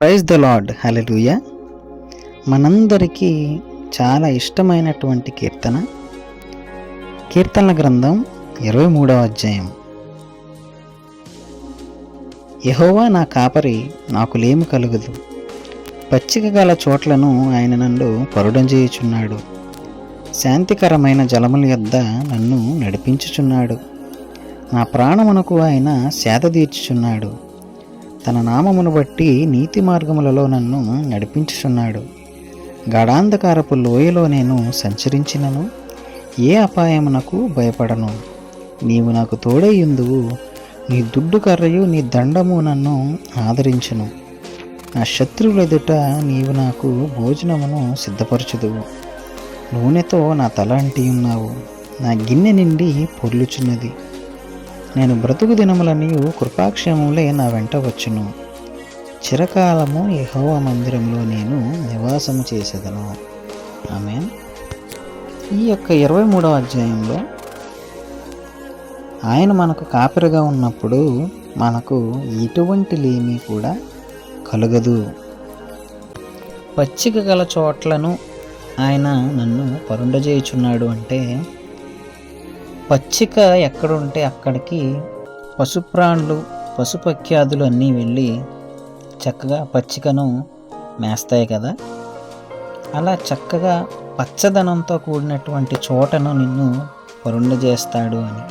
Praise the lord, హల్లెలూయా. మనందరికీ చాలా ఇష్టమైనటువంటి కీర్తనల గ్రంథం 23వ అధ్యాయం. యెహోవా నా కాపరి, నాకు లేమి కలుగదు. పచ్చిక గల చోట్లను ఆయన నన్ను పరుండజేయుచున్నాడు. శాంతికరమైన జలముల యొద్ద నన్ను నడిపించుచున్నాడు. నా ప్రాణమునకు ఆయన సేద తీర్చుచున్నాడు. తన నామమును బట్టి నీతి మార్గములలో నన్ను నడిపించుచున్నాడు. గాఢాంధకారపు లోయలో నేను సంచరించినను ఏ అపాయమునకు భయపడను. నీవు నాకు తోడైయుందువు. నీ దుడ్డు కర్రయు నీ దండము నన్ను ఆదరించును. నా శత్రువుల ఎదుట నీవు నాకు భోజనమును సిద్ధపరచుదువు. నూనెతో నా తల అంటియున్నావు. నా గిన్నె నిండి పొర్లుచున్నది. నేను బ్రతుకు దినములన్నీ కృపాక్షేమములే నా వెంట వచ్చును. చిరకాలము యెహోవా మందిరంలో నేను నివాసము చేసేదను. ఆమేన్. ఈ యొక్క 23వ అధ్యాయంలో ఆయన మనకు కాపరిగా ఉన్నప్పుడు మనకు ఎటువంటి లేమి కూడా కలగదు. పచ్చిక గల చోట్లను ఆయన నన్ను పరుండజేయుచున్నాడు అంటే, పచ్చిక ఎక్కడుంటే అక్కడికి పశుప్రాణులు పశుపక్ష్యాదులు అన్నీ వెళ్ళి చక్కగా పచ్చికను మేస్తాయి కదా. అలా చక్కగా పచ్చదనంతో కూడినటువంటి చోటను నిన్ను పరుండజేస్తాడు అని,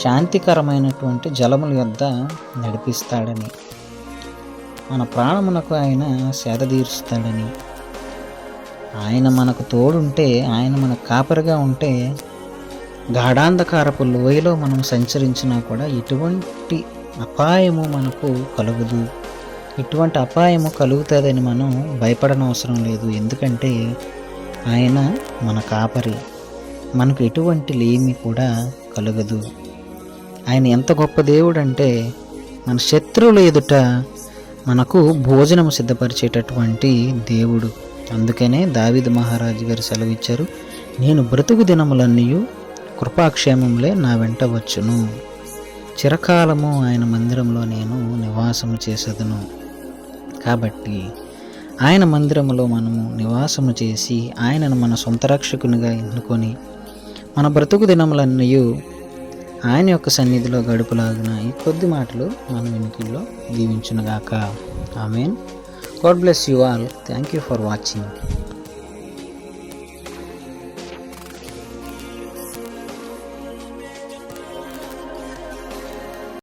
శాంతికరమైనటువంటి జలముల యొద్ద నడిపిస్తాడని, మన ప్రాణమునకు ఆయన సేద తీరుస్తాడని, ఆయన మనకు తోడుంటే, ఆయన మనకు కాపరిగా ఉంటే గాఢాంధకారపు లోయలో మనం సంచరించినా కూడా ఎటువంటి అపాయము మనకు కలుగదు. ఎటువంటి అపాయము కలుగుతుందని మనం భయపడనవసరం లేదు. ఎందుకంటే ఆయన మన కాపరి, మనకు ఎటువంటి లేమి కూడా కలుగదు. ఆయన ఎంత గొప్ప దేవుడు అంటే, మన శత్రువుల ఎదుట మనకు భోజనం సిద్ధపరిచేటటువంటి దేవుడు. అందుకనే దావీదు మహారాజు గారు సెలవిచ్చారు, నేను బ్రతుకు దినములన్నీ కృపాక్షేమములే నా వెంట వచ్చును. చిరకాలము ఆయన మందిరంలో నేను నివాసము చేసేదను. కాబట్టి ఆయన మందిరములో మనము నివాసము చేసి ఆయనను మన సొంత రక్షకునిగా ఎన్నుకొని మన బ్రతుకు దినములన్నీ ఆయన యొక్క సన్నిధిలో గడుపులాగిన ఈ కొద్ది మాటలు మన వెనుకల్లో దీవించునుగాక. ఆమేన్. God bless you all. Thank you for watching.